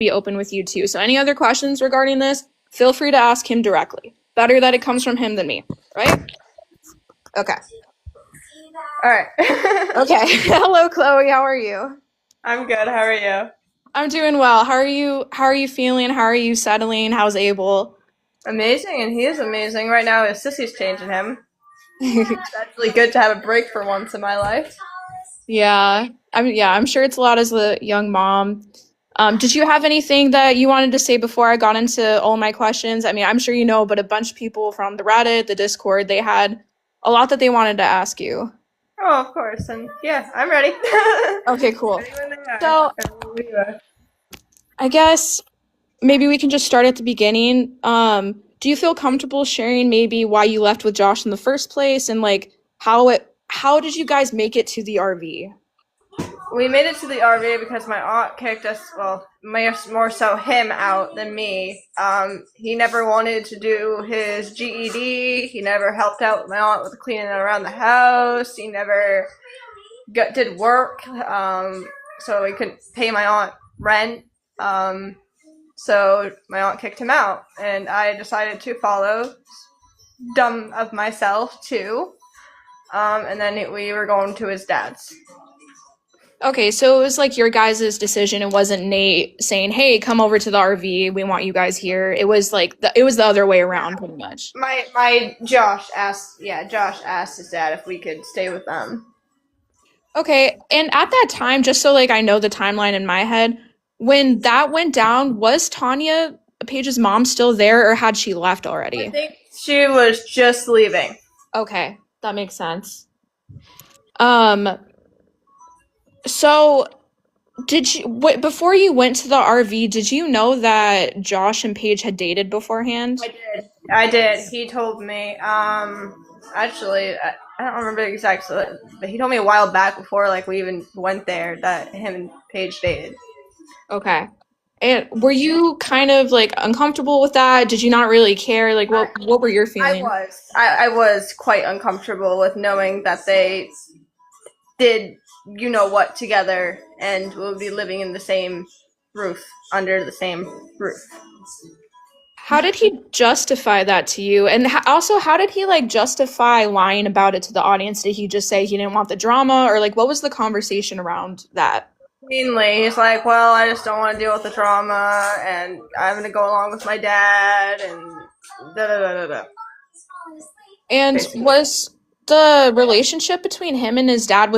be open with you too. So any other questions regarding this, feel free to ask him directly. Better that it comes from him than me, right? Okay. All right. Okay. Hello, Chloe. How are you? I'm good. How are you? I'm doing well. How are you? How are you feeling? How are you settling? How's Abel? Amazing, and he is amazing. Right now, his sissy's changing him. It's actually good to have a break for once in my life. Yeah. I'm sure it's a lot as a young mom. Did you have anything that you wanted to say before I got into all my questions? I mean, I'm sure you know, but a bunch of people from the Reddit, the Discord, they had a lot that they wanted to ask you. Oh, of course, and yeah, I'm ready. Okay, cool. Ready when they are. So When you are. I guess maybe we can just start at the beginning. Do you feel comfortable sharing maybe why you left with Josh in the first place and like how did you guys make it to the RV? We made it to the RV because my aunt kicked us, well, more so him out than me. He never wanted to do his GED. He never helped out my aunt with cleaning around the house. He never did work, so he couldn't pay my aunt rent. So my aunt kicked him out, and I decided to follow. Dumb of myself, too. And then we were going to his dad's. Okay, so it was like your guys' decision. It wasn't Nate saying, "Hey, come over to the RV. We want you guys here." It was like it was the other way around, pretty much. My Josh asked his dad if we could stay with them. Okay, and at that time, just so like I know the timeline in my head, when that went down, was Tanya Paige's mom still there, or had she left I already? think she was just leaving. Okay, that makes sense. Um, so before you went to the RV, did you know that Josh and Paige had dated beforehand? I did. He told me. Actually, I don't remember the exact, but he told me a while back before like we even went there that him and Paige dated. Okay. And were you kind of like uncomfortable with that? Did you not really care? Like what were your I feelings? was. I was quite uncomfortable with knowing that they did you know what together and will be living in the same roof, under the same roof. How did he justify that to you? And also, how did he like justify lying about it to the audience? Did he just say he didn't want the drama, or like what was the conversation around that? Mainly, he's like, well, I just don't want to deal with the drama, and I'm going to go along with my dad, and da da da da da. And Basically. was the relationship between him and his dad,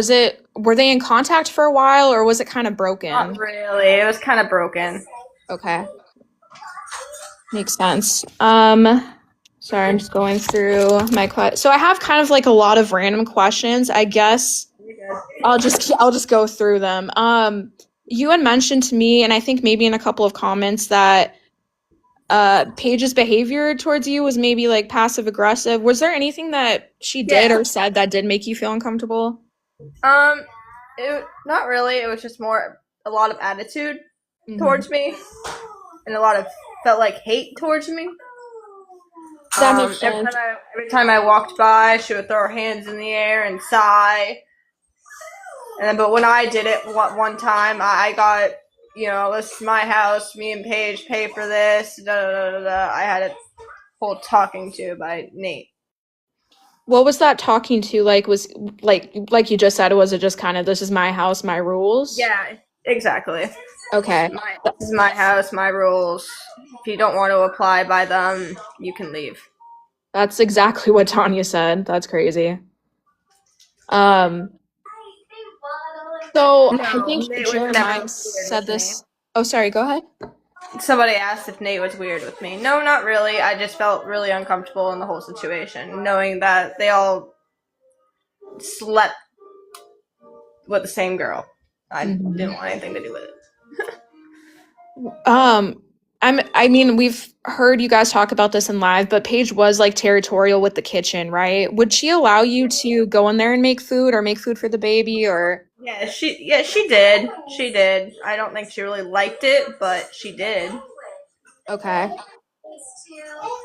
were they in contact for a while, or was it kind of Not broken? really. It was kind of broken. Okay, makes sense. Sorry, I'm just going through my so I have kind of like a lot of random questions. I guess I'll just go through them. You had mentioned to me, and I think maybe in a couple of comments that Paige's behavior towards you was maybe like passive aggressive. Was there anything that she did Yeah. or said that did make you feel uncomfortable? Um, not really. It was just more a lot of attitude Hmm. towards me, and a lot of felt like hate towards me. That makes Every sense. every time I walked by, she would throw her hands in the air and sigh. And then, but when I did it one time, I got, this is my house. Me and Paige pay for this. Da da da da. Da. I had a whole talking to by Nate. What was that talking to like? Was like you just said, was it just kind of this is my house, my rules? Yeah, exactly. Okay. This is my house, my rules. If you don't want to apply by them, you can leave. That's exactly what Tanya said. That's crazy. Um, so I No, think Nate was never Jeremiah weird said with me. this. Oh, sorry, go ahead. Somebody asked if Nate was weird with me. No, not really. I just felt really uncomfortable in the whole situation, knowing that they all slept with the same girl. I didn't Mhm. want anything to do with it. Um, I mean, we've heard you guys talk about this in live, but Paige was like territorial with the kitchen, right? Would she allow you to go in there and make food or make food for the baby or She did. She did. I don't think she really liked it, but she did. okay.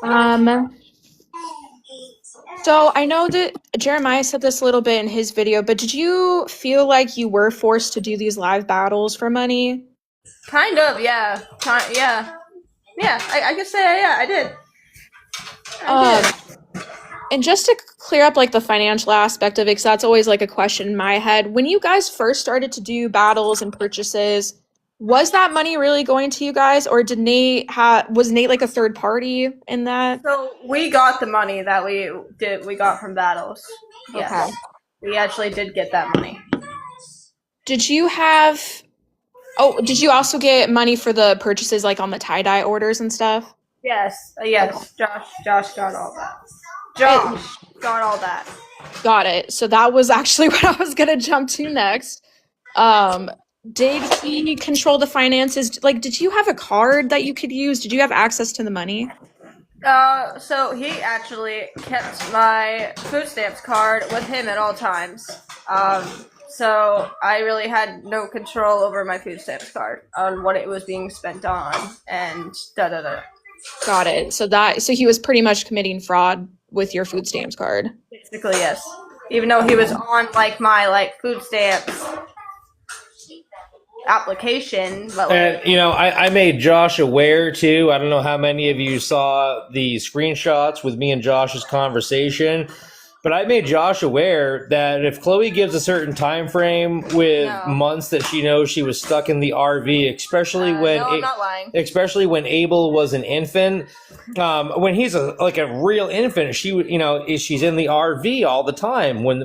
Um, so I know that Jeremiah said this a little bit in his video, but did you feel like you were forced to do these live battles for money? Kind of, yeah. Yeah. Yeah, I could say, yeah, I did. I Um, did. and just to clear up like the financial aspect of it, because that's always like a question in my head. When you guys first started to do battles and purchases, was that money really going to you guys, or did Nate was Nate like a third party in that? So we got the money that we got from battles. Okay. Yes. We actually did get that money. Did you have, oh, did you also get money for the purchases like on the tie-dye orders and stuff? Yes. Okay. Yes. Josh got all that. It, Josh got all that. got it. So that was actually what I was gonna jump to next. Um, did he control the finances? Like, did you have a card that you could use? Did you have access to the money? So he actually kept my food stamps card with him at all times. Um, so I really had no control over my food stamps card on what it was being spent on and da da da. Got it. So he was pretty much committing fraud with your food stamps card. Basically, yes. Even though he was on like my like food stamps application, but And like I made Josh aware too. I don't know how many of you saw the screenshots with me and Josh's conversation, but I made Josh aware that if Chloe gives a certain time frame with no, months that she knows she was stuck in the RV, no, I'm not lying. especially when Abel was an infant, when he's like a real infant, she's in the RV all the time. When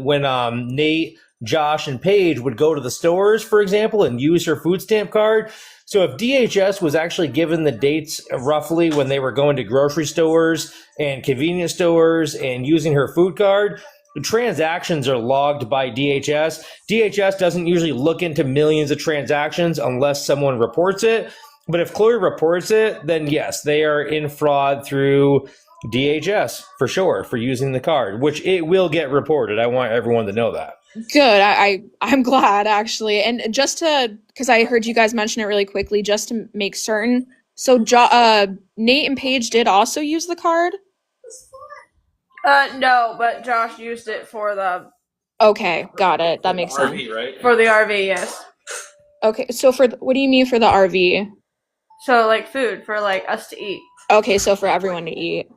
Nate, Josh, and Paige would go to the stores, for example, and use her food stamp card. So if DHS was actually given the dates roughly when they were going to grocery stores and convenience stores and using her food card, the transactions are logged by DHS. DHS doesn't usually look into millions of transactions unless someone reports it. But if Chloe reports it, then yes, they are in fraud through DHS for sure for using the card, which it will get reported. I want everyone to know that. Good. I'm glad actually. And just to, because I heard you guys mention it really quickly, just to make certain. So Nate and Paige did also use the card. No, but Josh used it for the Okay, got it. That makes sense. RV, right? for the RV. Yes. Okay, so what do you mean for the RV? So like food for like us to eat. Okay, so for everyone to eat.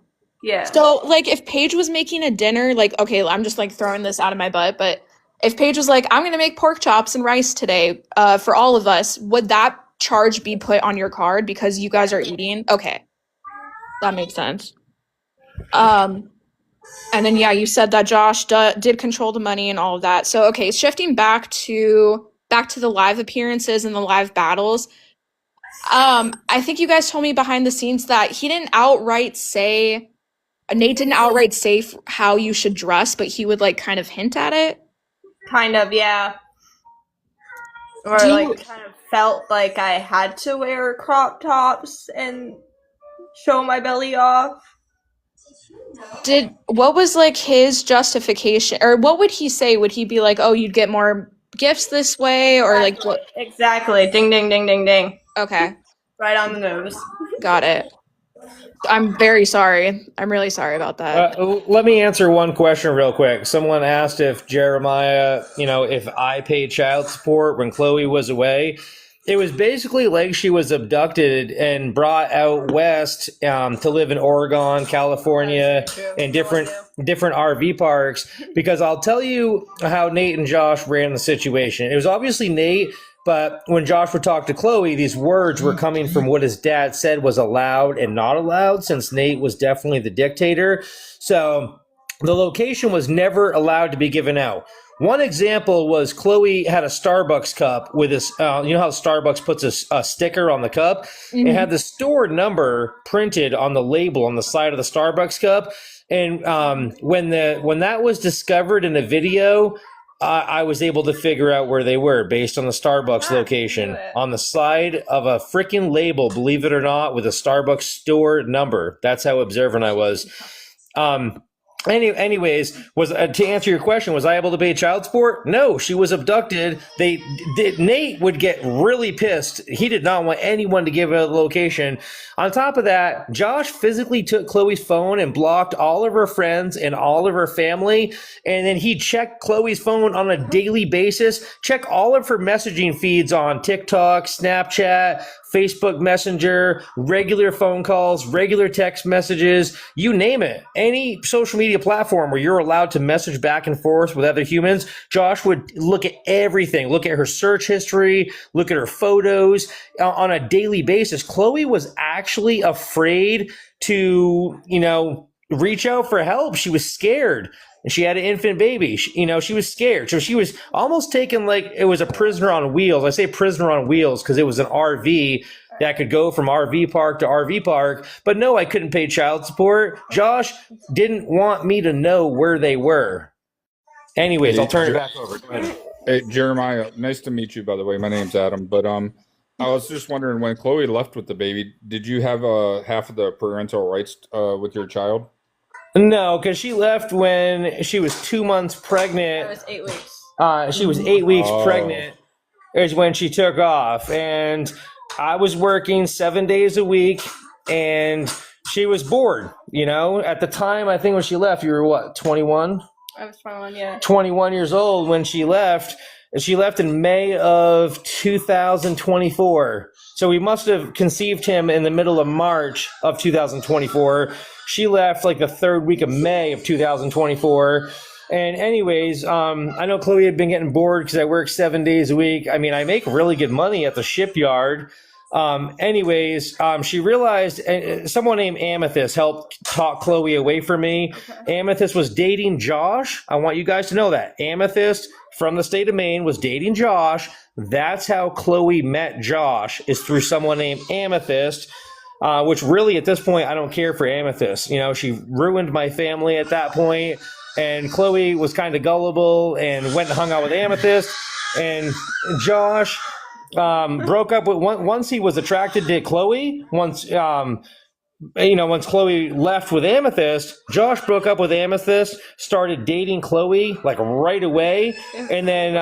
Yeah. So like if Paige was making a dinner, like okay, I'm just like throwing this out of my butt, but if Paige was like, I'm gonna make pork chops and rice today, for all of us, would that charge be put on your card because you guys are eating? Okay, that makes sense. Um, and then yeah, you said that Josh did control the money and all of that. So okay, shifting back to the live appearances and the live battles. I think you guys told me behind the scenes that Nate didn't outright say how you should dress, but he would like kind of hint at it. Kind of, yeah. Or Do like you kind of felt like I had to wear crop tops and show my belly off. what was like his justification, or what would he say? Would he be like, "Oh, you'd get more gifts this way," or like what? Exactly. Ding ding ding ding ding. Okay, Right on the nose. got it. I'm very sorry. I'm really sorry about that. Let me answer one question real quick. Someone asked if Jeremiah, if I paid child support when Chloe was away. It was basically like she was abducted and brought out west to live in Oregon, California, and different RV parks. Because I'll tell you how Nate and Josh ran the situation. It was obviously Nate, but when Josh would talk to Chloe, these words were coming from what his dad said was allowed and not allowed, since Nate was definitely the dictator. So the location was never allowed to be given out. One example was Chloe had a Starbucks cup with this, you know how Starbucks puts a sticker on the cup? It had the store number printed on the label on the side of the Starbucks cup. And when that was discovered in a video, I was able to figure out where they were based on the Starbucks location on the side of a freaking label, believe it or not, with a Starbucks store number. That's how observant I was. Anyways, was to answer your question, was I able to pay child support? No, she was abducted. Nate would get really pissed. He did not want anyone to give a location. On top of that, Josh physically took Chloe's phone and blocked all of her friends and all of her family. And then he checked Chloe's phone on a daily basis, check all of her messaging feeds on TikTok, Snapchat, Facebook Messenger, regular phone calls, regular text messages, you name it. Any social media platform where you're allowed to message back and forth with other humans, Josh would look at everything, look at her search history, look at her photos on a daily basis. Chloe was actually afraid to, reach out for help. She was scared. And she had an infant baby. She was scared. So she was almost taken like it was a prisoner on wheels. I say prisoner on wheels because it was an RV that could go from RV park to RV park. But no, I couldn't pay child support. Josh didn't want me to know where they were. Anyways, I'll turn it back over. Go ahead. Hey, Jeremiah, nice to meet you, by the way. My name's Adam. But I was just wondering, when Chloe left with the baby, did you have half of the parental rights with your child? No, because she left when she was 2 months pregnant. It was 8 weeks. She was 8 weeks pregnant is when she took off. And I was working 7 days a week, and she was bored. At the time, I think when she left, you were what, 21? I was 21, yeah. 21 years old when she left. And she left in May of 2024. So we must have conceived him in the middle of March of 2024. She left like the third week of May of 2024. And anyways, I know Chloe had been getting bored because I work 7 days a week. I mean, I make really good money at the shipyard. She realized someone named Amethyst helped talk Chloe away from me. Okay. Amethyst was dating Josh. I want you guys to know that. Amethyst from the state of Maine was dating Josh. That's how Chloe met Josh, is through someone named Amethyst. Which really at this point, I don't care for Amethyst. She ruined my family at that point. And Chloe was kind of gullible and went and hung out with Amethyst. And Josh broke up with once he was attracted to Chloe. Once Chloe left with Amethyst, Josh broke up with Amethyst, started dating Chloe like right away. And then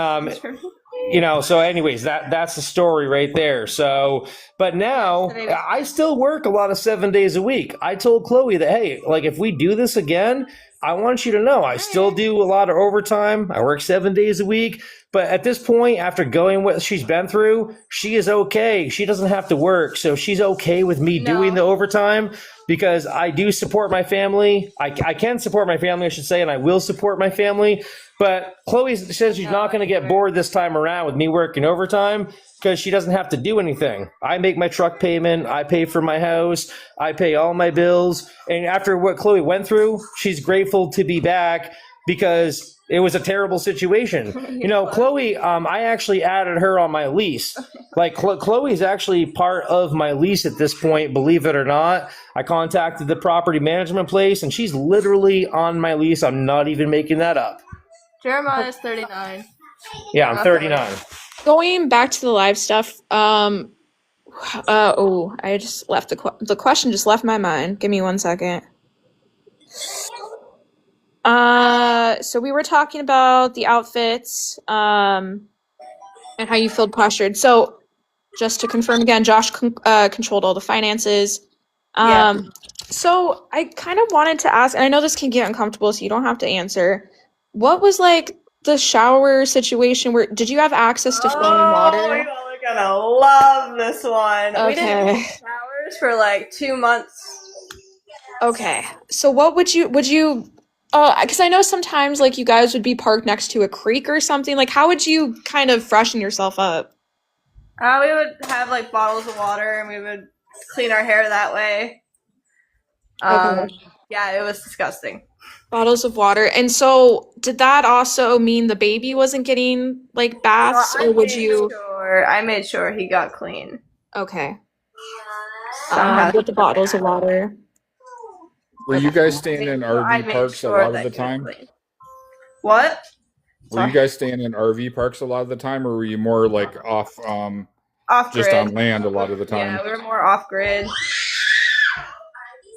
so anyways, that's the story right there. So, but now I still work a lot of 7 days a week. I told Chloe that, hey, like if we do this again, I want you to know I still do a lot of overtime. I work 7 days a week. But at this point, after going what she's been through, she is okay. She doesn't have to work. So she's okay with me doing the overtime because I do support my family. I can support my family, I should say, and I will support my family. But Chloe says she's not going to get bored this time around with me working overtime because she doesn't have to do anything. I make my truck payment. I pay for my house. I pay all my bills. And after what Chloe went through, she's grateful to be back because it was a terrible situation. Chloe, I actually added her on my lease. Like Chloe's actually part of my lease at this point, believe it or not. I contacted the property management place and she's literally on my lease. I'm not even making that up. Jeremiah is 39. Yeah, I'm 39. Going back to the live stuff, I just left the question just left my mind. Give me 1 second. So we were talking about the outfits, and how you feel pressured. So just to confirm again, Josh controlled all the finances. So I kind of wanted to ask, and I know this can get uncomfortable, so you don't have to answer. What was like the shower situation? Where did you have access to flowing water? Oh my God, we're gonna love this one. Okay. We didn't have showers for like 2 months. Okay. So what would you because I know sometimes like you guys would be parked next to a creek or something. Like how would you kind of freshen yourself up? We would have like bottles of water and we would clean our hair that way. Yeah, it was disgusting. Bottles of water. And so did that also mean the baby wasn't getting like baths, or would you? I made sure he got clean. Okay. Somehow. With the bottles of water. Were you guys staying in RV parks a lot of the time? What? Were you guys staying in RV parks a lot of the time, or were you more like off just on land a lot of the time? Yeah, we were more off grid.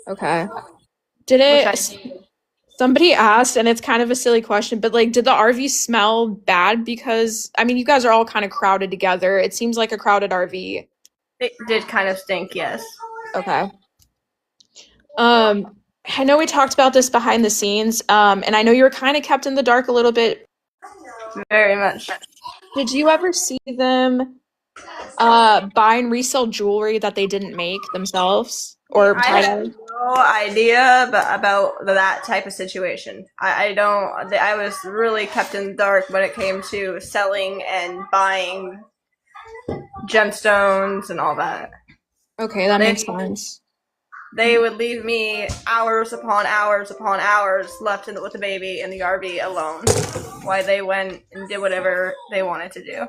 Okay. Did it? Somebody asked, and it's kind of a silly question, but like, did the RV smell bad? Because I mean, you guys are all kind of crowded together. It seems like a crowded RV. It did kind of stink, yes. Okay. I know we talked about this behind the scenes, and I know you were kind of kept in the dark a little bit. Very much. Did you ever see them buy and resell jewelry that they didn't make themselves or I try have to? no idea about that type of situation. I don't. I was really kept in the dark when it came to selling and buying gemstones and all that. Okay, that They makes sense. they would leave me hours upon hours upon hours left with the baby in the RV alone, while they went and did whatever they wanted to do.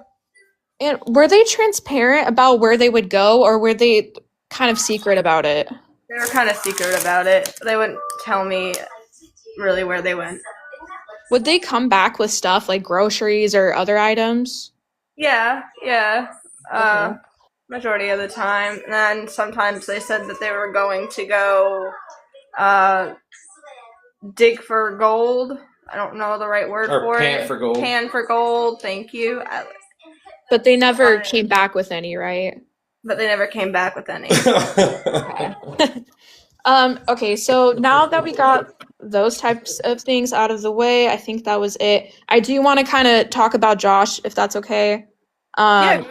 And were they transparent about where they would go, or were they kind of secret about it? They were kind of secret about it. They wouldn't tell me really where they went. Would they come back with stuff like groceries or other items? Yeah. Okay. Majority of the time. And then sometimes they said that they were going to go dig for gold. I don't know the right word Or for pan it. for gold. Pan for gold. Thank you. But they never came back with any, right? But they never came back with any. Okay. Okay, so now that we got those types of things out of the way, I think that was it. I do want to kind of talk about Josh, if that's okay. Yeah.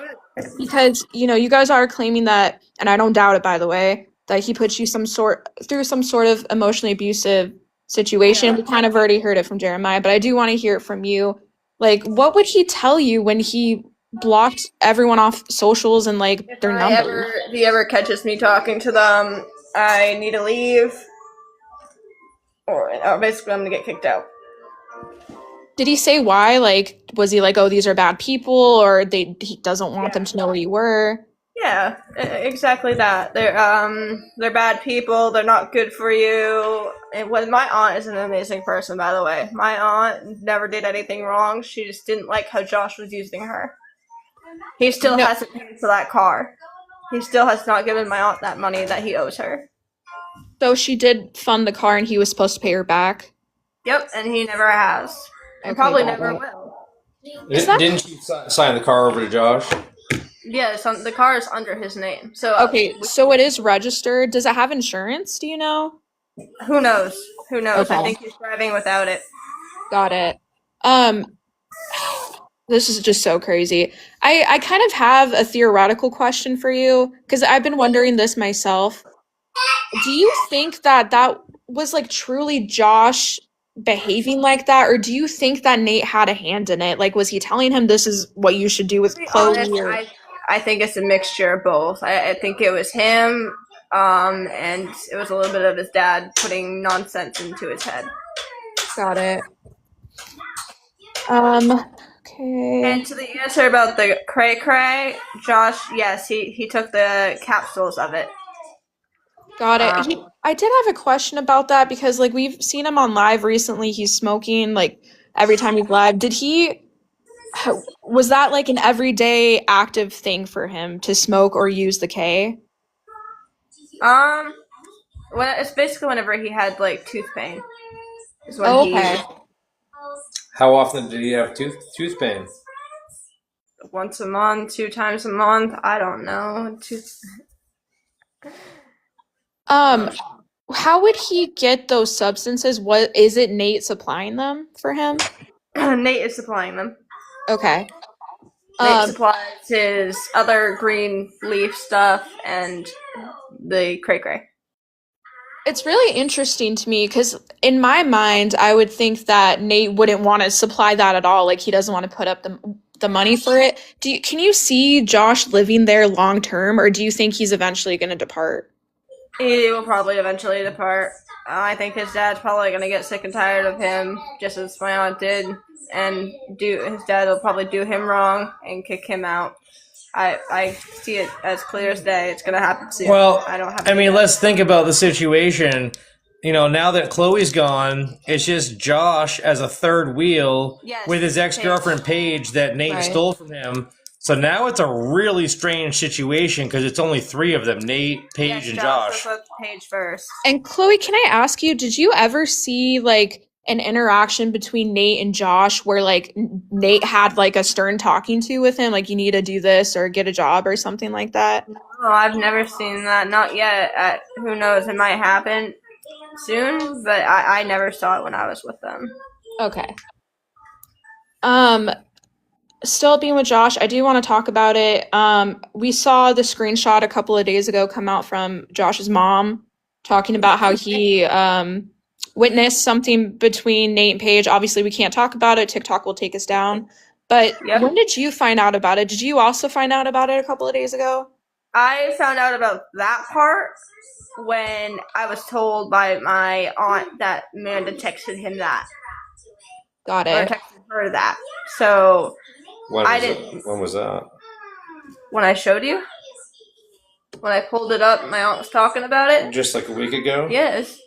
Because, you guys are claiming that, and I don't doubt it, by the way, that he put you through some sort of emotionally abusive situation. Yeah. We kind of already heard it from Jeremiah, but I do want to hear it from you. Like, what would he tell you when he blocked everyone off socials and like their numbers? If he ever catches me talking to them, I need to leave. Or basically I'm gonna get kicked out. Did he say why? Like, was he like, oh, these are bad people, or he doesn't want them to know where you were? Yeah, exactly that. They're bad people. They're not good for you. And my aunt is an amazing person, by the way. My aunt never did anything wrong. She just didn't like how Josh was using her. He still hasn't paid for that car. He still has not given my aunt that money that he owes her. So she did fund the car, and he was supposed to pay her back. Yep, and he never has. And Okay, probably got never it. will. Didn't you sign the car over to Josh? Yeah, the car is under his name. So Okay, so it is registered. Does it have insurance? Do you know? who knows? Who knows? Okay. I think he's driving without it. Got it. This is just so crazy. I kind of have a theoretical question for you because I've been wondering this myself. Do you think that was like truly Josh behaving like that, or do you think that Nate had a hand in it? Like, was he telling him this is what you should do with To be Chloe? honest, I think it's a mixture of both. I think it was him, and it was a little bit of his dad putting nonsense into his head. Got it. Okay. And to the answer about the cray cray, Josh, yes, he took the capsules of it. Got it. I did have a question about that because like we've seen him on live recently. He's smoking like every time he's live. Was that like an everyday active thing for him to smoke or use the K? It's basically whenever he had like tooth pain. Is when Okay. How often did he have tooth pain? Once a month, 2 times a month. I don't know. How would he get those substances? What is it Nate supplying them for him? Nate is supplying them. Okay. Nate supplies his other green leaf stuff and the cray cray. It's really interesting to me because in my mind, I would think that Nate wouldn't want to supply that at all. Like he doesn't want to put up the money for it. Can you see Josh living there long term, or do you think he's eventually going to depart? He will probably eventually depart. I think his dad's probably going to get sick and tired of him, just as my aunt did, and his dad will probably do him wrong and kick him out. I see it as clear as day. It's going to happen soon. Well, I mean, let's think about the situation. Now that Chloe's gone, it's just Josh as a third wheel with his ex-girlfriend Paige that Nate stole from him. So now it's a really strange situation because it's only 3 of them, Nate, Paige, and Josh. Paige first. And Chloe, can I ask you, did you ever see like an interaction between Nate and Josh where like Nate had like a stern talking to with him, like you need to do this or get a job or something like that? Oh, I've never seen that. Not yet. Who knows? It might happen soon, but I never saw it when I was with them. Okay. Still being with Josh, I do want to talk about it. We saw the screenshot a couple of days ago come out from Josh's mom talking about how he witnessed something between Nate and Paige. Obviously, we can't talk about it. TikTok will take us down. But Yep. when did you find out about it? Did you also find out about it a couple of days ago? I found out about that part when I was told by my aunt that Amanda texted him that. Got Or it. texted her that. So When was that? when I showed you, when I pulled it up, my aunt was talking about it. Just like a week ago? Yes,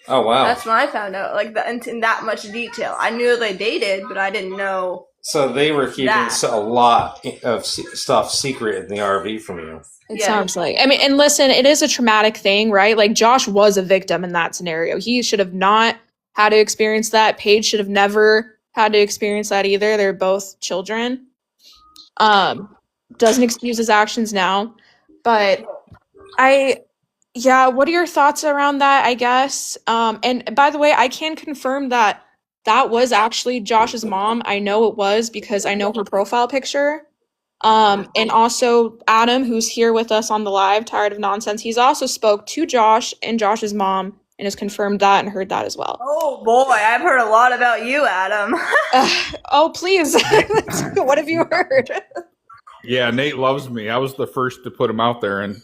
Oh, wow. that's when I found out, like in that much detail. I knew they dated, but I didn't know. So they were keeping That. a lot of stuff secret in the RV from you. It Yeah. sounds like. I mean, and listen, it is a traumatic thing, right? Like Josh was a victim in that scenario. He should have not had to experience that. Paige should have never had to experience that either. They're both children. Doesn't excuse his actions now, but what are your thoughts around that, I guess? And by the way, I can confirm that that was actually Josh's mom. I know it was because I know her profile picture. And also Adam, who's here with us on the live, Tired of Nonsense, he's also spoke to Josh and Josh's mom and has confirmed that and heard that as well. Oh boy, I've heard a lot about you, Adam. Oh, please. What have you heard? Yeah, Nate loves me. I was the first to put him out there, and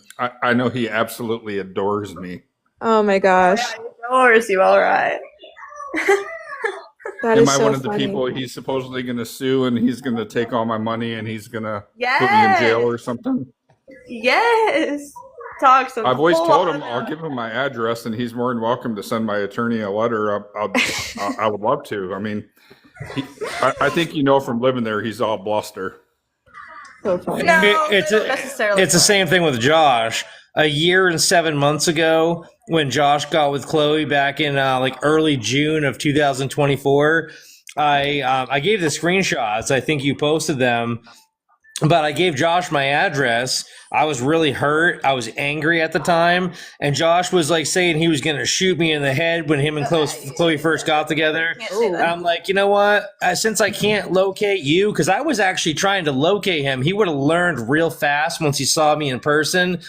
I know he absolutely adores me. Oh my gosh. He adores you, all right. That Am is I so one of the funny. people he's supposedly going to sue, and he's going to take all my money, and he's going to Yes. put me in jail or something? Yes. Talk some. I've always whole told lot him of- I'll give him my address, and he's more than welcome to send my attorney a letter. I would love to. I mean, I think you know from living there, he's all bluster. So funny. No, It's they don't necessarily. It's the same thing with Josh. A year and 7 months ago, when Josh got with Chloe back in like early June of 2024, I gave the screenshots. I think you posted them, but I gave Josh my address. I was really hurt. I was angry at the time, and Josh was like saying he was going to shoot me in the head when him and Chloe first got together. Can't say And that. I'm like, you know what? Since I can't locate you, because I was actually trying to locate him, he would have learned real fast once he saw me in person.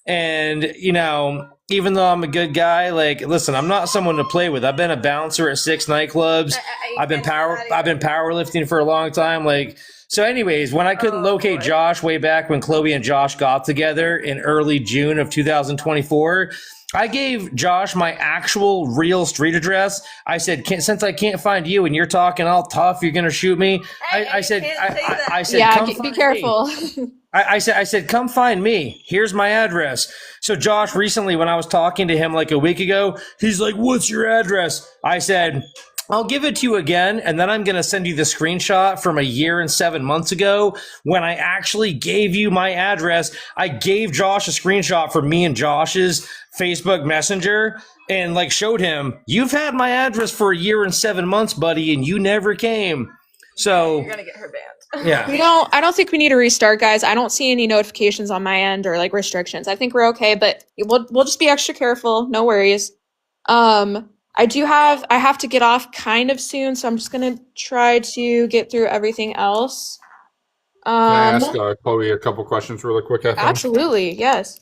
And, you know, even though I'm a good guy, like, listen, I'm not someone to play with. I've been a bouncer at 6 nightclubs. I've been powerlifting for a long time. Like, so anyways, when I couldn't locate Josh way back when Chloe and Josh got together in early June of 2024, I gave Josh my actual real street address. I said, since I can't find you and you're talking all tough, you're going to shoot me. I said, Yeah, come be find me. careful. I said, come find me. Here's my address. So Josh, recently, when I was talking to him like a week ago, he's like, what's your address? I said, I'll give it to you again, and then I'm going to send you the screenshot from a year and 7 months ago when I actually gave you my address. I gave Josh a screenshot from me and Josh's Facebook Messenger and like showed him, you've had my address for a year and 7 months, buddy, and you never came. So You're gonna get her banned. yeah. I don't think we need to restart, guys. I don't see any notifications on my end or like restrictions. I think we're okay, but we'll just be extra careful. No worries. I have to get off kind of soon, so I'm just gonna try to get through everything else. Can I ask Chloe a couple questions really quick? Absolutely, yes.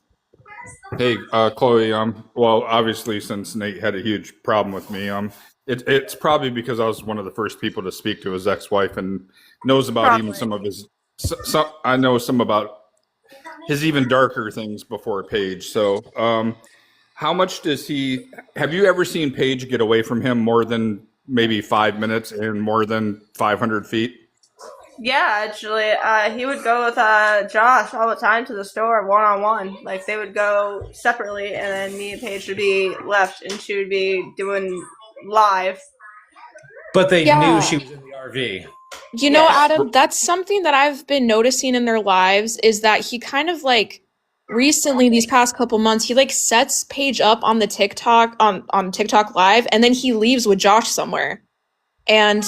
Hey, Chloe. Well, obviously, since Nate had a huge problem with me, it's probably because I was one of the first people to speak to his ex-wife and knows about even some of his. I know some about his even darker things before Paige. So, how much does he? Have you ever seen Paige get away from him more than maybe 5 minutes and more than 500 feet? Yeah, actually, he would go with Josh all the time to the store one-on-one. Like, they would go separately, and then me and Paige would be left, and she would be doing live. But they Yeah. knew she was in the RV. You know, Yes. Adam, that's something that I've been noticing in their lives is that he kind of like recently, these past couple months, he like sets Paige up on the TikTok on TikTok live, and then he leaves with Josh somewhere. and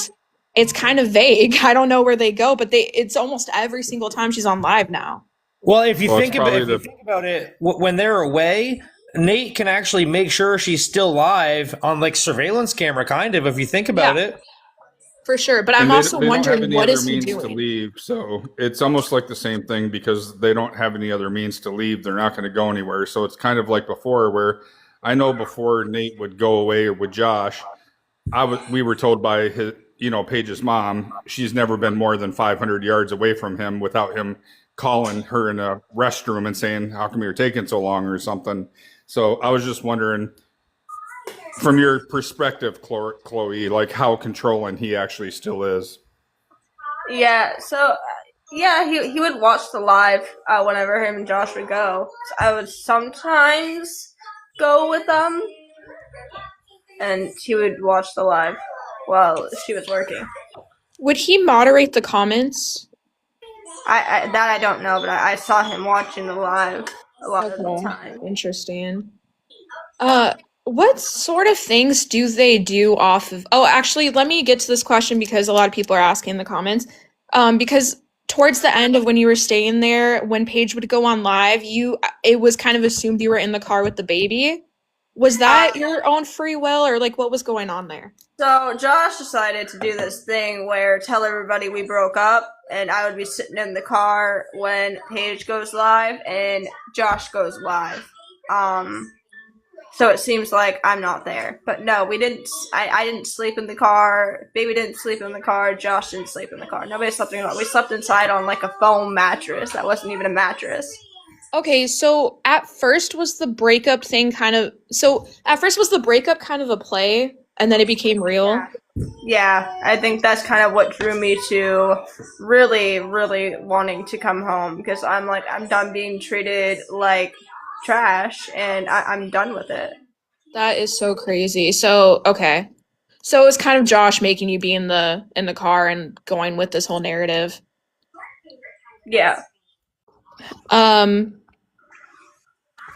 it's kind of vague. I don't know where they go, but it's almost every single time she's on live now. Well, if you Well, think it's about probably if you think about it, when they're away, Nate can actually make sure she's still live on like surveillance camera, kind of. If you think about Yeah. it. For sure, but I'm And also they don't have wondering any what other is he means to doing? leave, so it's almost like the same thing because they don't have any other means to leave. They're not going to go anywhere. So it's kind of like before, where I know before Nate would go away with Josh, we were told by his, Paige's mom, she's never been more than 500 yards away from him without him calling her in a restroom and saying, "How come you're taking so long?" or something. So I was just wondering, from your perspective, Chloe, like how controlling he actually still is. Yeah, so yeah, he would watch the live whenever him and Josh would go. So I would sometimes go with them, and he would watch the live while she was working. Would he moderate the comments? I don't know, but I saw him watching the live a lot of the time. Interesting. What sort of things do they do off of? Oh, actually, let me get to this question because a lot of people are asking in the comments. Because towards the end of when you were staying there, when Paige would go on live, it was kind of assumed you were in the car with the baby. Was that your own free will, or like what was going on there? So Josh decided to do this thing where tell everybody we broke up, and I would be sitting in the car when Paige goes live and Josh goes live. So it seems like I'm not there, but no, we didn't. I didn't sleep in the car. Baby didn't sleep in the car. Josh didn't sleep in the car. Nobody slept in the car. We slept inside on like a foam mattress that wasn't even a mattress. Okay, so at first was the breakup kind of a play, and then it became real? Yeah, I think that's kind of what drew me to really, really wanting to come home because I'm like, I'm done being treated like trash and I'm done with it. That is so crazy. So, okay. So it was kind of Josh making you be in the car and going with this whole narrative. Yeah.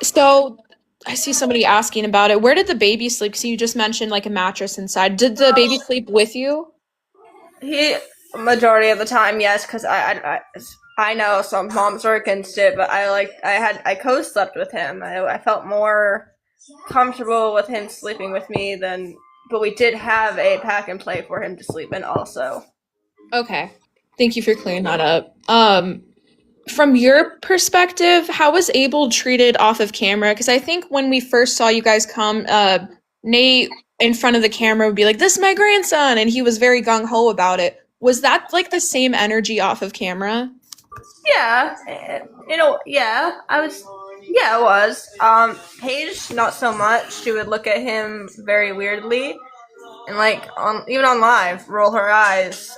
So I see somebody asking about it. Where did the baby sleep? So you just mentioned like a mattress inside. Did the baby sleep with you? He, majority of the time, yes, because I know some moms are against it, but I co-slept with him. I felt more comfortable with him sleeping with me but we did have a pack and play for him to sleep in also. Okay. Thank you for clearing that up. From your perspective, how was Abel treated off of camera? Because I think when we first saw you guys come, Nate in front of the camera would be like, "This is my grandson," and he was very gung ho about it. Was that like the same energy off of camera? Yeah, yeah, yeah, it was. Paige, not so much. She would look at him very weirdly, and like even on live, roll her eyes.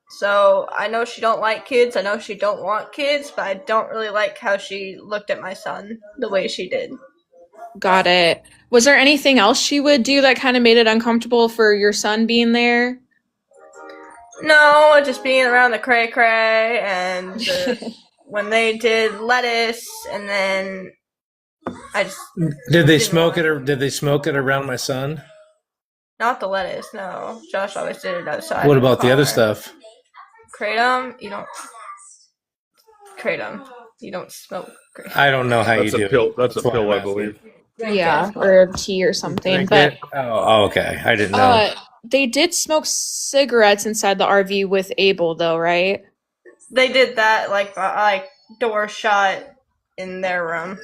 So I know she don't like kids. I know she don't want kids, but I don't really like how she looked at my son the way she did. Got it. Was there anything else she would do that kind of made it uncomfortable for your son being there? No, just being around the cray cray and when they did lettuce, and then I just Did they smoke it? Or did they smoke it around my son? not the lettuce. No, Josh always did it outside. What about the other stuff? Kratom, you don't. Kratom, you don't smoke. Kratom. I don't know how That's you a do. pill. That's a why pill, I'm I believe. Yeah, or tea or something. Drink But it? Oh, okay. I didn't know. they did smoke cigarettes inside the RV with Abel, though, right? They did that like door shut in their room.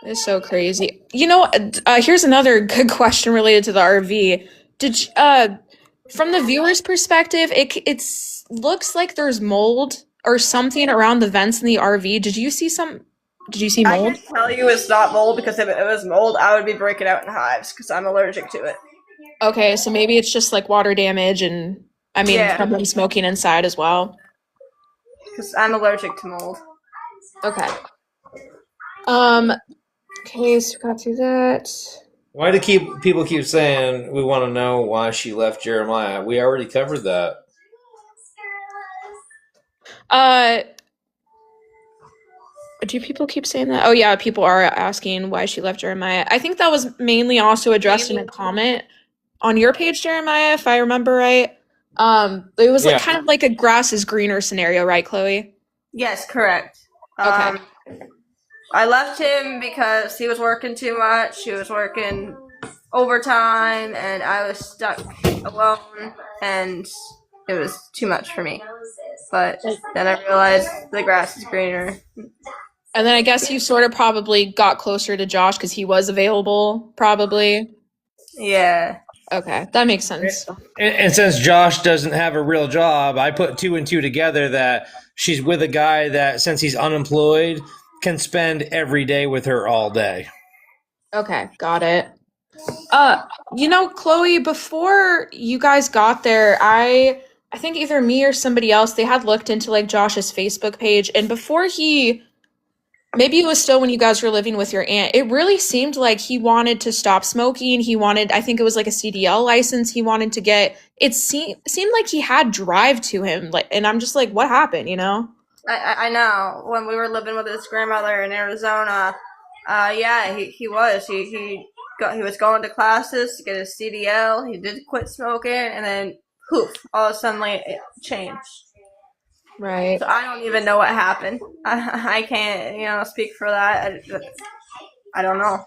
It's so crazy. Here's another good question related to the RV. From the viewer's perspective, looks like there's mold or something around the vents in the RV. Did you see I mold? can tell you it's not mold because if it was mold, I would be breaking out in hives because I'm allergic to it. Okay, so maybe it's just like water damage and from them smoking inside as well. Because I'm allergic to mold. Okay. Okay, so we got through that. Why do people keep saying we want to know why she left Jeremiah? We already covered that. Do people keep saying that? Oh yeah, people are asking why she left Jeremiah. I think that was mainly also addressed in a comment. on your page, Jeremiah, if I remember right. It was like Yeah. kind of like a grass is greener scenario, right, Chloe? Yes, correct. Okay. I left him because he was working too much. He was working overtime, and I was stuck alone, and it was too much for me. But then I realized the grass is greener. And then I guess you sort of probably got closer to Josh because he was available, probably. Yeah. Okay, that makes sense. And since Josh doesn't have a real job, I put 2 and 2 together that she's with a guy that, since he's unemployed, can spend every day with her all day. Okay, got it. Chloe, before you guys got there, I think either me or somebody else, they had looked into like Josh's Facebook page, and before maybe it was still when you guys were living with your aunt, it really seemed like he wanted to stop smoking. I think it was like a CDL license he wanted to get. It seemed like he had drive to him, like, and I'm just like, what happened, I know. When we were living with his grandmother in Arizona, yeah, he was. He was going to classes to get his CDL. He did quit smoking, and then poof, all of a sudden it changed. Right. So I don't even know what happened. I can't, speak for that. I don't know.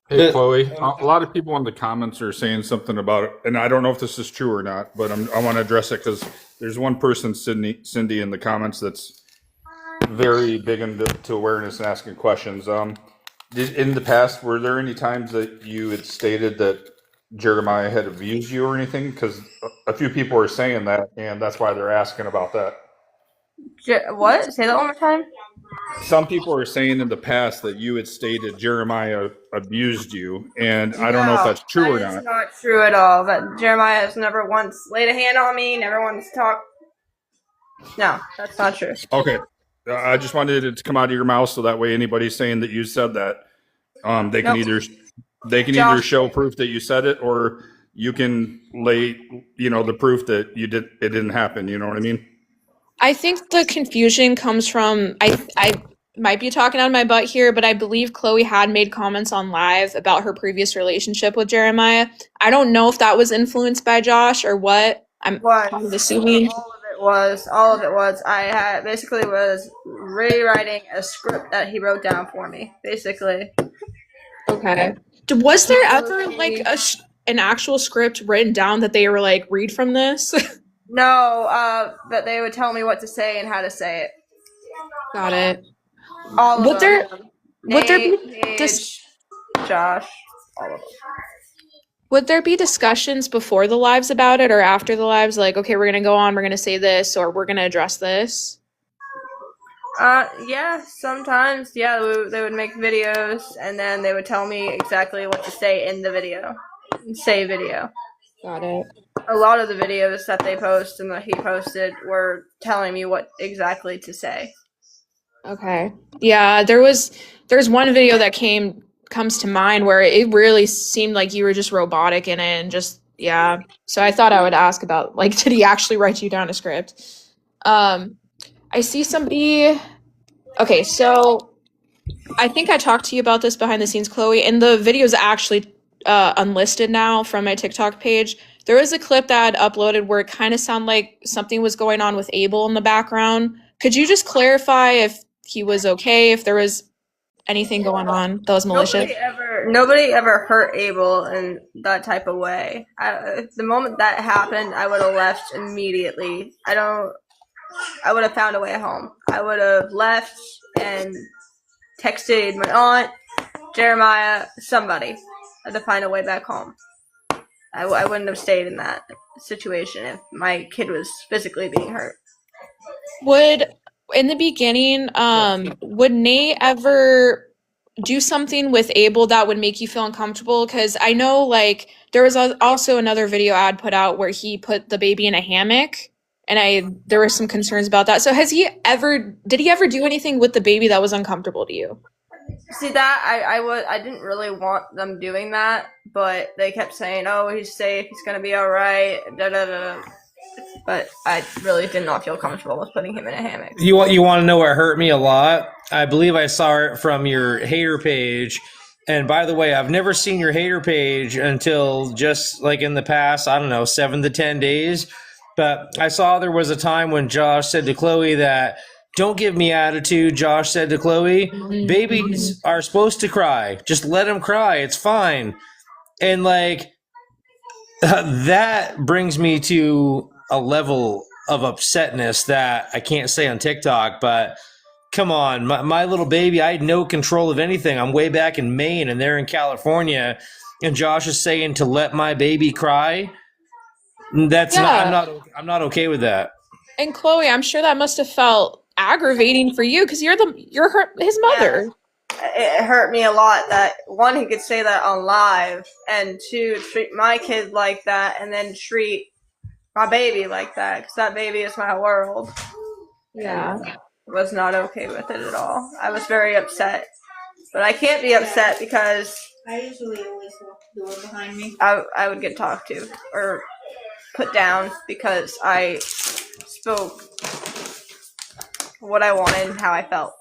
Hey, Chloe, a lot of people in the comments are saying something about it, and I don't know if this is true or not, but I want to address it because there's one person, Cindy, in the comments that's very big into awareness and asking questions. In the past, were there any times that you had stated that Jeremiah had abused you or anything? Because a few people are saying that, and that's why they're asking about that. What? Say that one more time. Some people are saying in the past that you had stated Jeremiah abused you, and I don't know if that's true or not. It's not true at all. But Jeremiah has never once laid a hand on me, never once talked. No, that's not true. Okay. I just wanted it to come out of your mouth so that way anybody saying that you said that, they can either show proof that you said it, or you can lay, the proof that it didn't happen. You know what I mean? I think the confusion comes from I might be talking out of my butt here, but I believe Chloe had made comments on live about her previous relationship with Jeremiah. I don't know if that was influenced by Josh or what. I'm kind of assuming. All of it was. I basically was rewriting a script that he wrote down for me, basically. Okay. Was there ever like an actual script written down that they were like, read from this? No, but they would tell me what to say and how to say it. Got it. All of them. Would there be Paige, Josh, all of them. Would there be discussions before the lives about it or after the lives? Like, okay, we're going to go on, we're going to say this, or we're going to address this? Yeah, sometimes. Yeah, they would make videos, and then they would tell me exactly what to say in the video. Say video. Got it. A lot of the videos that they post and that he posted were telling me what exactly to say. Okay. Yeah, there's one video that comes to mind where it really seemed like you were just robotic in it and just, yeah. So I thought I would ask about, like, did he actually write you down a script? I see somebody. Okay, so I think I talked to you about this behind the scenes, Chloe, and the video is actually unlisted now from my TikTok page. There was a clip that I'd uploaded where it kind of sounded like something was going on with Abel in the background. Could you just clarify if he was okay, if there was anything going on that was malicious? Nobody ever hurt Abel in that type of way. The moment that happened, I would have left immediately. I would have found a way home. I would have left and texted my aunt, Jeremiah, somebody to find a way back home. I wouldn't have stayed in that situation if my kid was physically being hurt. In the beginning, would Nate ever do something with Abel that would make you feel uncomfortable? Because I know, like, there was also another video I'd put out where he put the baby in a hammock, and there were some concerns about that. So did he ever do anything with the baby that was uncomfortable to you? See, that I didn't really want them doing that, but they kept saying, "Oh, he's safe, he's gonna be all right." Da da da. But I really did not feel comfortable with putting him in a hammock. You want to know what hurt me a lot? I believe I saw it from your hater page, And by the way, I've never seen your hater page until just like in the past, I don't know, 7 to 10 days. But I saw there was a time when Josh said to Chloe that, don't give me attitude. Josh said to Chloe, babies are supposed to cry. Just let them cry. It's fine. And like, that brings me to a level of upsetness that I can't say on TikTok, but come on, my little baby, I had no control of anything. I'm way back in Maine and they're in California, and Josh is saying to let my baby cry. That's I'm not okay with that. And Chloe, I'm sure that must have felt aggravating for you because you're his mother. Yeah. It hurt me a lot that, one, he could say that on live, and two, treat my kid like that, and then treat my baby like that, because that baby is my world. Yeah. And was not okay with it at all. I was very upset. But I can't be upset because I usually always lock the door behind me. I would get talked to or put down because I spoke what I wanted and how I felt.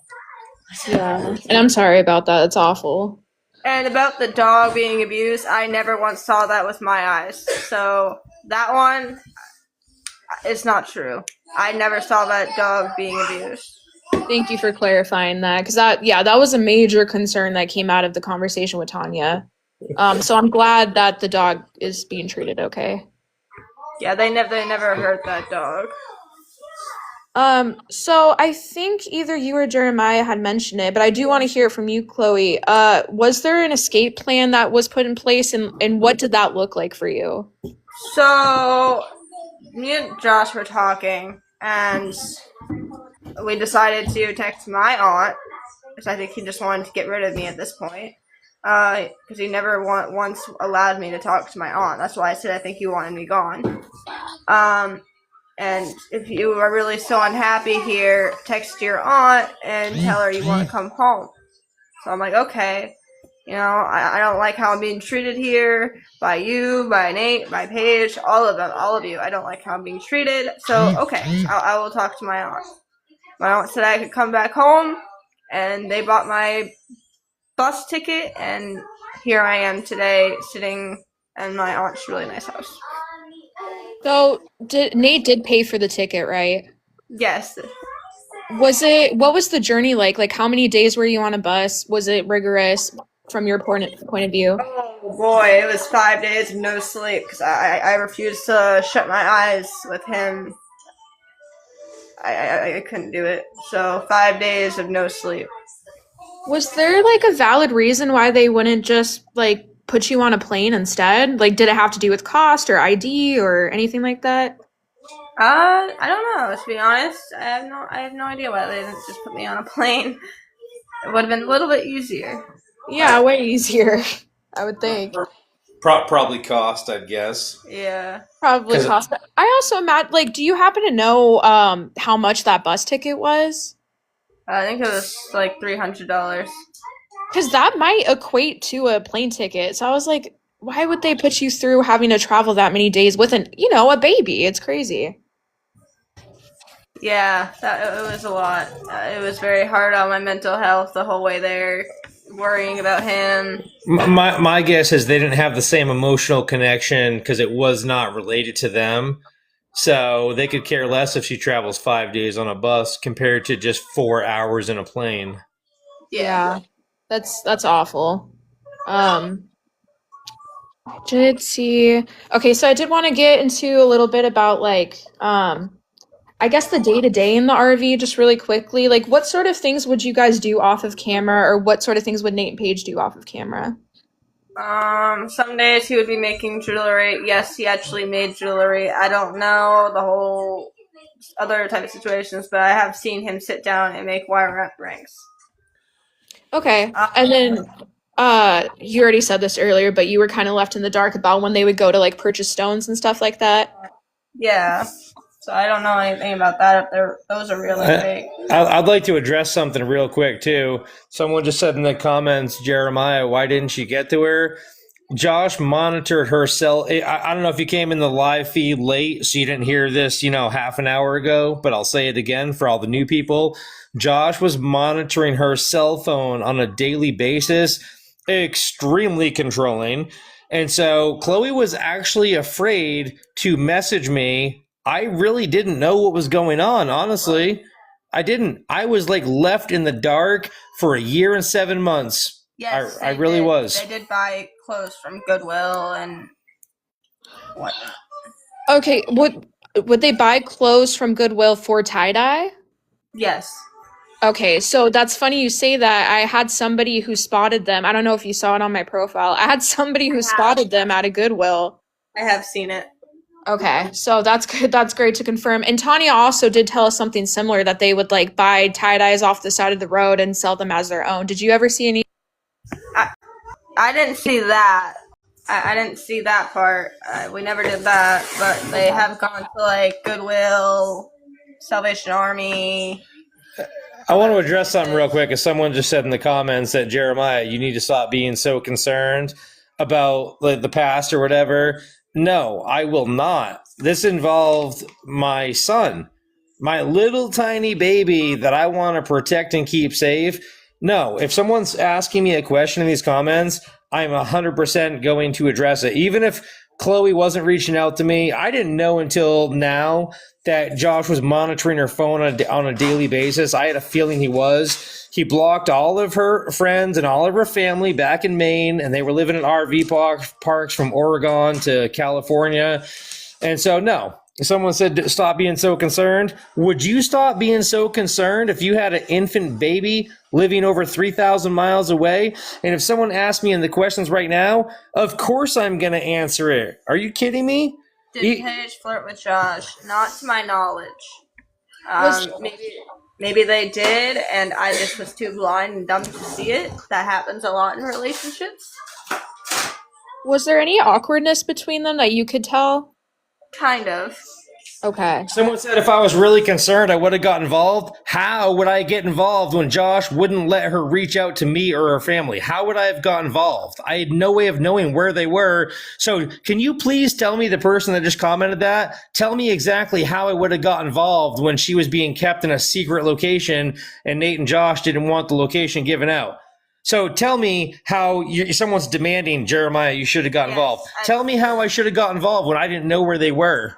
Yeah. And I'm sorry about that. It's awful. And about the dog being abused, I never once saw that with my eyes. So that one is not true. I never saw that dog being abused. Thank you for clarifying that, because that was a major concern that came out of the conversation with Tanya. So I'm glad that the dog is being treated okay. Yeah, they never hurt that dog. So I think either you or Jeremiah had mentioned it, but I do want to hear it from you, Chloe. Was there an escape plan that was put in place, and what did that look like for you? So me and Josh were talking, and we decided to text my aunt, because I think he just wanted to get rid of me at this point. Because he never once allowed me to talk to my aunt. That's why I said I think he wanted me gone. And if you are really so unhappy here, text your aunt and tell her you want to come home. So I'm like, okay. You know, I don't like how I'm being treated here by you, by Nate, by Paige, all of you. I don't like how I'm being treated. So, okay, I will talk to my aunt. My aunt said I could come back home, and they bought my bus ticket, and here I am today sitting in my aunt's really nice house. So Nate did pay for the ticket, right? Yes. What was the journey like? Like, how many days were you on a bus? Was it rigorous from your point of view? Oh boy, it was 5 days of no sleep because I refused to shut my eyes with him. I couldn't do it. So 5 days of no sleep. Was there like a valid reason why they wouldn't just like put you on a plane instead? Like, did it have to do with cost or ID or anything like that? I don't know. To be honest, I have no idea why they didn't just put me on a plane. It would have been a little bit easier. Yeah, way easier, I would think. Probably cost, I'd guess. Yeah. Probably cost. I also like, do you happen to know how much that bus ticket was? I think it was like $300. Because that might equate to a plane ticket. So I was like, why would they put you through having to travel that many days with a baby? It's crazy. Yeah, it was a lot. It was very hard on my mental health the whole way there, worrying about him. My guess is they didn't have the same emotional connection because it was not related to them. So they could care less if she travels 5 days on a bus compared to just 4 hours in a plane. Yeah. That's awful. I did see. Okay, so I did want to get into a little bit about like I guess the day-to-day in the RV just really quickly. Like, what sort of things would you guys do off of camera, or what sort of things would Nate and Paige do off of camera? Some days he would be making jewelry. Yes, he actually made jewelry. I don't know the whole other type of situations, but I have seen him sit down and make wire wrap rings. Okay, and then you already said this earlier, but you were kind of left in the dark about when they would go to like purchase stones and stuff like that. Yeah. So I don't know anything about that. If those are really big. I'd like to address something real quick too. Someone just said in the comments, Jeremiah, why didn't she get to her? Josh monitored her cell. I don't know if you came in the live feed late, so you didn't hear this, half an hour ago, but I'll say it again for all the new people. Josh was monitoring her cell phone on a daily basis extremely controlling. And so Chloe was actually afraid to message me. I really didn't know what was going on, honestly. I didn't. I was like left in the dark for a year and 7 months. Yes, I really was. They did buy clothes from Goodwill and whatnot. Okay, would they buy clothes from Goodwill for tie-dye? Yes. Okay, so that's funny you say that. I had somebody who spotted them. I don't know if you saw it on my profile. I had somebody who spotted them at a Goodwill. I have seen it. Okay, so that's good. That's great to confirm. And Tanya also did tell us something similar, that they would like buy tie-dyes off the side of the road and sell them as their own. Did you ever see any? I didn't see that. I didn't see that part. We never did that, but they have gone to like Goodwill, Salvation Army. I want to address something real quick. As someone just said in the comments that Jeremiah, you need to stop being so concerned about the past or whatever. No, I will not. This involved my son, my little tiny baby that I want to protect and keep safe. No, if someone's asking me a question in these comments, I'm 100% going to address it. Even if Chloe wasn't reaching out to me, I didn't know until now that Josh was monitoring her phone on a daily basis. I had a feeling he was. He blocked all of her friends and all of her family back in Maine, and they were living in RV parks from Oregon to California. And so, no, someone said, stop being so concerned. Would you stop being so concerned if you had an infant baby living over 3,000 miles away? And if someone asked me in the questions right now, of course I'm going to answer it. Are you kidding me? Did Paige flirt with Josh? Not to my knowledge. Maybe they did, and I just was too blind and dumb to see it. That happens a lot in relationships. Was there any awkwardness between them that you could tell? Kind of. Okay. Someone said if I was really concerned, I would have got involved. How would I get involved when Josh wouldn't let her reach out to me or her family? How would I have got involved? I had no way of knowing where they were. So can you please tell me, the person that just commented that, tell me exactly how I would have got involved when she was being kept in a secret location and Nate and Josh didn't want the location given out? So tell me how someone's demanding, Jeremiah, you should have got involved. Tell me how I should have got involved when I didn't know where they were.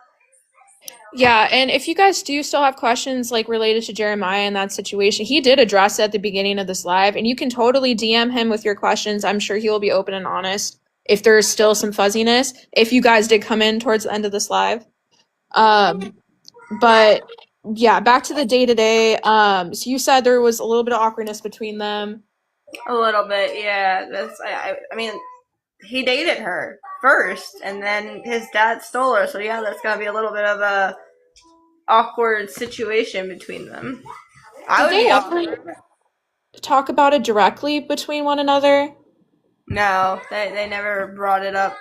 Yeah, and if you guys do still have questions like related to Jeremiah in that situation, he did address it at the beginning of this live, and you can totally DM him with your questions. I'm sure he will be open and honest if there's still some fuzziness, if you guys did come in towards the end of this live. But yeah, back to the day-to-day. So you said there was a little bit of awkwardness between them. A little bit, yeah. I mean, he dated her first, and then his dad stole her. So yeah, that's gonna be a little bit of a awkward situation between them. Did they ever talk about it directly between one another? No, they never brought it up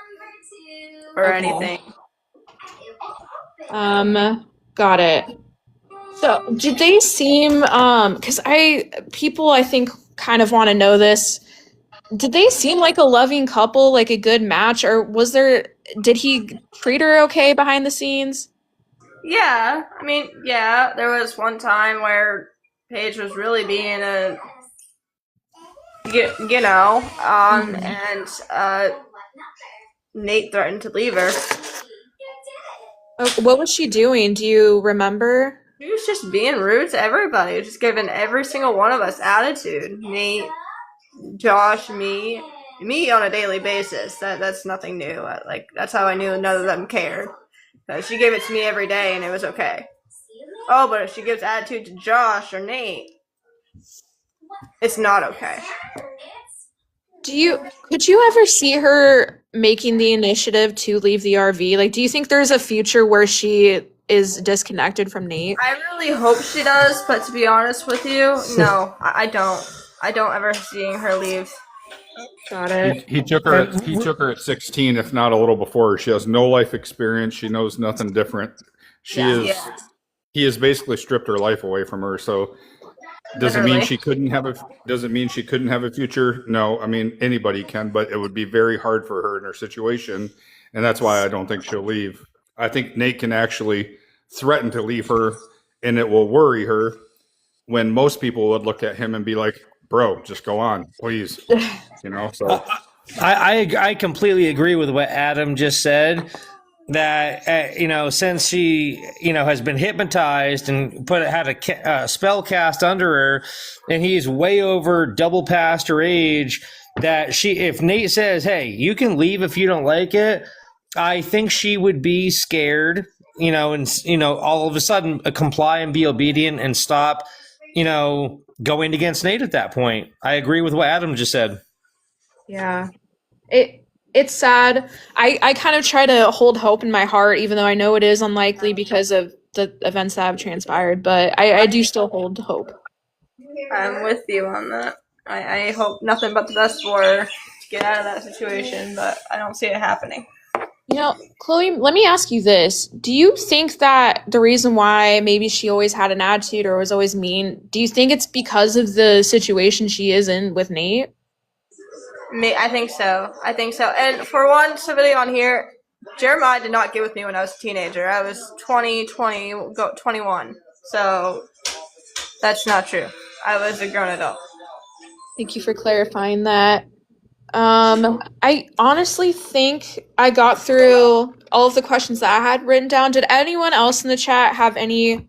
or anything. Got it. So did they seem because people I think kind of want to know this. Did they seem like a loving couple, like a good match, or did he treat her okay behind the scenes? Yeah, I mean, yeah, there was one time where Paige was really being and Nate threatened to leave her. What was she doing? Do you remember? He was just being rude to everybody, just giving every single one of us attitude. Nate, Josh, me on a daily basis. That's nothing new. That's how I knew none of them cared. She gave it to me every day, and it was okay. Oh, but if she gives attitude to Josh or Nate, it's not okay. Could you ever see her making the initiative to leave the RV? Like, do you think there's a future where she is disconnected from Nate? I really hope she does, but to be honest with you, no, I don't. I don't ever seeing her leave. Got it. He took her at 16, if not a little before. She has no life experience. She knows nothing different. He has basically stripped her life away from her. So does it mean she couldn't have a future? No, I mean anybody can, but it would be very hard for her in her situation, and that's why I don't think she'll leave. I think Nate can actually threaten to leave her, and it will worry her when most people would look at him and be like, bro, just go on, please. So I completely agree with what Adam just said. That since she has been hypnotized and had a spell cast under her, and he's way over double past her age. That if Nate says, "Hey, you can leave if you don't like it," I think she would be scared. And all of a sudden comply and be obedient and stop. Going against Nate at that point. I agree with what Adam just said. Yeah. It's sad. I kind of try to hold hope in my heart, even though I know it is unlikely because of the events that have transpired, but I do still hold hope. I'm with you on that. I hope nothing but the best for her to get out of that situation, but I don't see it happening. Chloe, let me ask you this. Do you think that the reason why maybe she always had an attitude or was always mean, do you think it's because of the situation she is in with Nate? I think so. And for one, somebody on here, Jeremiah did not get with me when I was a teenager. I was 21. So that's not true. I was a grown adult. Thank you for clarifying that. I honestly think I got through all of the questions that I had written down. Did anyone else in the chat have any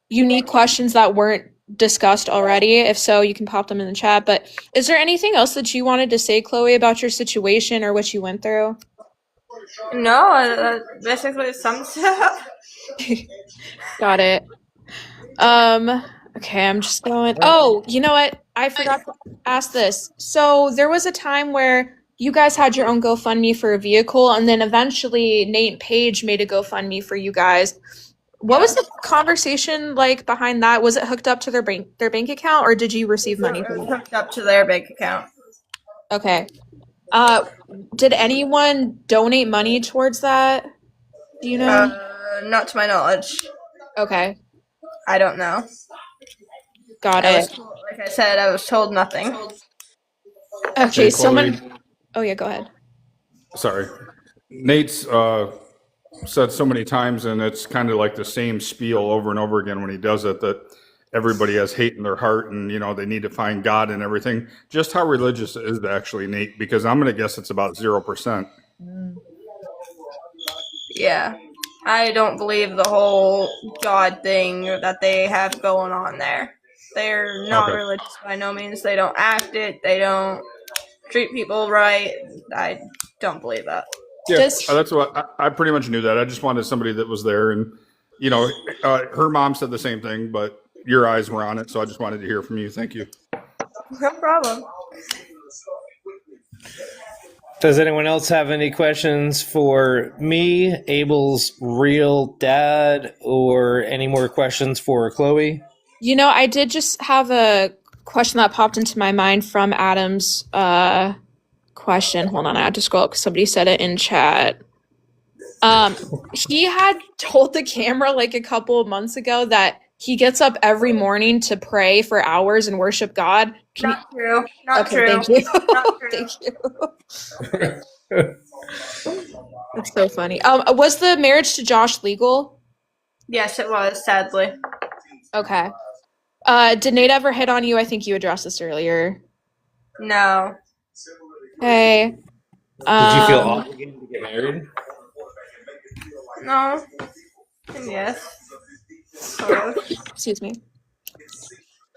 unique questions that weren't discussed already? If so, you can pop them in the chat. But is there anything else that you wanted to say, Chloe, about your situation or what you went through? No, basically sums it up. Got it. Okay, I'm just going. Oh, you know what? I forgot to ask this. So there was a time where you guys had your own GoFundMe for a vehicle, and then eventually Nate and Paige made a GoFundMe for you guys. What was the conversation like behind that? Was it hooked up to their bank account, or did you receive money It from was it? hooked up to their bank account. Okay. Did anyone donate money towards that? Do you know? Not to my knowledge. Okay, I don't know. got it. Like I said, I was told nothing. Okay, Hey, Chloe. someone. Oh yeah, go ahead. Sorry, Nate's said so many times, and it's kind of like the same spiel over and over again when he does it, that everybody has hate in their heart and they need to find God and everything. Just how religious is it actually, Nate? Because I'm going to guess it's about 0%. Yeah. I don't believe the whole God thing that they have going on there. They're not Okay. religious by no means. They don't act it. They don't treat people right. I don't believe that. Yeah, Does that's what I pretty much knew that. I just wanted somebody that was there, and her mom said the same thing, but your eyes were on it, so I just wanted to hear from you. Thank you. No problem. Does anyone else have any questions for me, Abel's real dad, or any more questions for Chloe? I did just have a question that popped into my mind from Adam's question. Hold on, I had to scroll up because somebody said it in chat. He had told the camera like a couple of months ago that he gets up every morning to pray for hours and worship God. Not true. Not Okay, true. thank you. Not true. Thank you. That's so funny. Was the marriage to Josh legal? Yes, it was, sadly. Okay. Did Nate ever hit on you? I think you addressed this earlier. No. Okay. Did you feel obligated to get married? No. And yes. Sort of. Excuse me.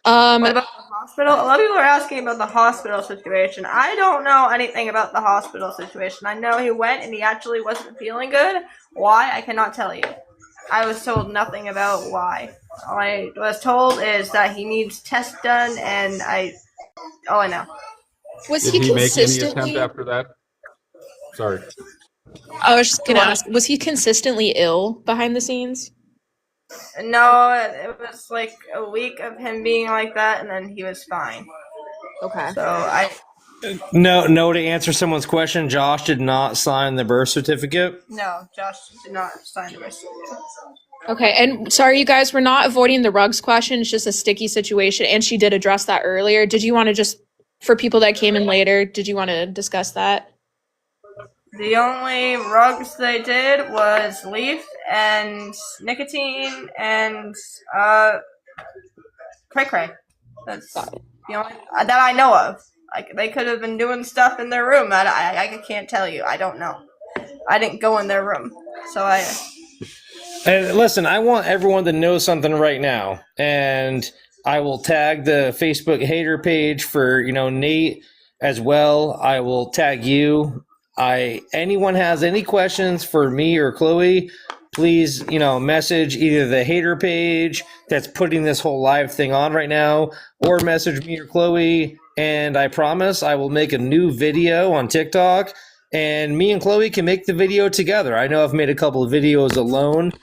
What about the hospital? A lot of people are asking about the hospital situation. I don't know anything about the hospital situation. I know he went and he actually wasn't feeling good. Why? I cannot tell you. I was told nothing about why. All I was told is that he needs tests done, and all I know. Was Did he he make any consistently? attempt after that? Sorry. I was just gonna ask. Was he consistently ill behind the scenes? No, it was like a week of him being like that, and then he was fine. Okay. So No. To answer someone's question, Josh did not sign the birth certificate. no, Josh did not sign the receipt. Okay, and sorry, you guys, we're not avoiding the rugs question. It's just a sticky situation, and she did address that earlier. Did you want to just, for people that came in later, did you want to discuss that? The only rugs they did was leaf and nicotine and cray cray. That's that I know of. Like they could have been doing stuff in their room that I can't tell you. I don't know. I didn't go in their room, so I. And listen, I want everyone to know something right now, and I will tag the Facebook hater page for Nate as well. I will tag you. Anyone has any questions for me or Chloe, please message either the hater page that's putting this whole live thing on right now, or message me or Chloe. And I promise I will make a new video on TikTok, and me and Chloe can make the video together. I know I've made a couple of videos alone,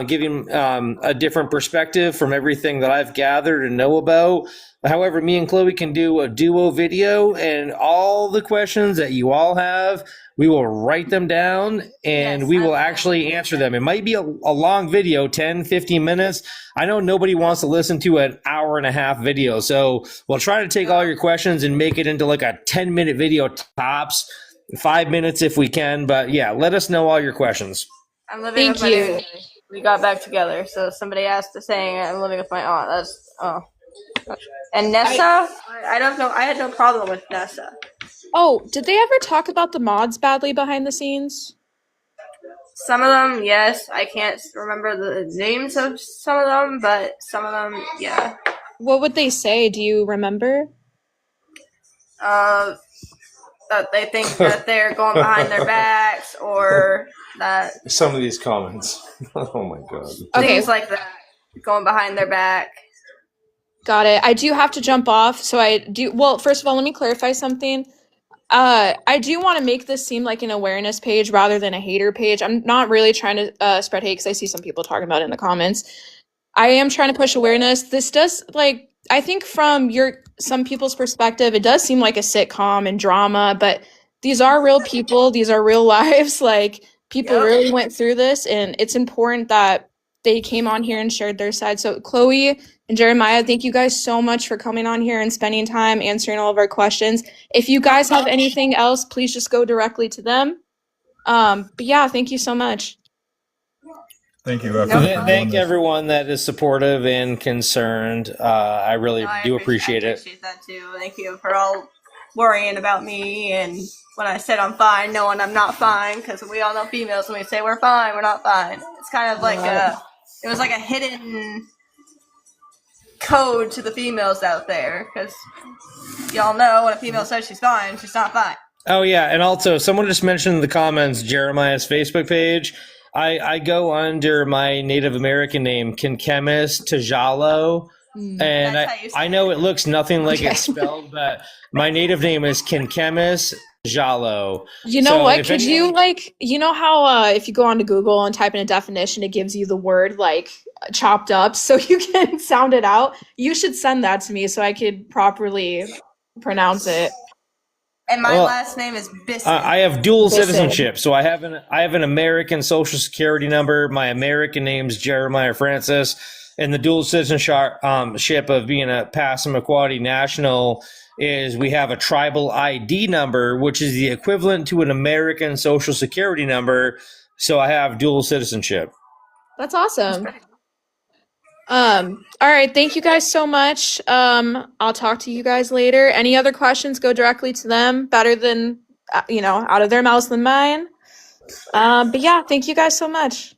giving a different perspective from everything that I've gathered and know about. However, me and Chloe can do a duo video, and all the questions that you all have, we will write them down, and Yes, we will actually answer them. It might be a long video, 10, 15 minutes. I know nobody wants to listen to an hour and a half video, so we'll try to take all your questions and make it into like a 10-minute video tops, 5 minutes if we can. But yeah, let us know all your questions. I'm living with my new. We got back together, so somebody asked to saying I'm living with my aunt. And Nessa, I don't know. I had no problem with Nessa. Oh, did they ever talk about the mods badly behind the scenes? Some of them, yes. I can't remember the names of some of them, but some of them, yeah. What would they say? Do you remember? That they think that they're going behind their backs, or that Some of these comments. Oh my God. Okay. things like that, going behind their back. Got it. I do have to jump off, so I do. Well, first of all, let me clarify something. I do want to make this seem like an awareness page rather than a hater page. I'm not really trying to spread hate, because I see some people talking about it in the comments. I am trying to push awareness. This does, like, I think from some people's perspective, it does seem like a sitcom and drama, but these are real people. These are real lives. Like, people really went through this, and it's important that they came on here and shared their side. So Chloe and Jeremiah, thank you guys so much for coming on here and spending time answering all of our questions. If you guys have anything else, please just go directly to them. But yeah, thank you so much. Thank you. Thank everyone that is supportive and concerned. I really do appreciate it. I appreciate that too. Thank you for all worrying about me, and when I said I'm fine, knowing I'm not fine, because we all know females when we say we're fine, we're not fine. It's kind of like it was like a hidden code to the females out there, because y'all know when a female says she's fine, she's not fine. Oh yeah, and also someone just mentioned in the comments Jeremiah's Facebook page. I go under my Native American name, Kinkemis Tajalo, and I know it looks nothing like it's spelled, but my native name is Kinkemis Tajalo. You know what? Could you, like, you know how if you go onto Google and type in a definition, it gives you the word like chopped up so you can sound it out? You should send that to me so I could properly pronounce it. And my last name is Bisson. I have dual citizenship, so I have an American Social Security number. My American name's Jeremiah Francis, and the dual citizenship of being a Passamaquoddy national is we have a tribal ID number, which is the equivalent to an American Social Security number. So I have dual citizenship. That's awesome. All right, thank you guys so much. I'll talk to you guys later. Any other questions, go directly to them. Better than out of their mouths than mine. But yeah, thank you guys so much.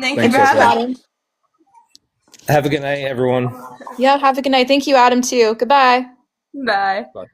Thank you for having me. Have a good night, everyone. Yeah, have a good night. Thank you, Adam, too. Goodbye. Bye. Bye.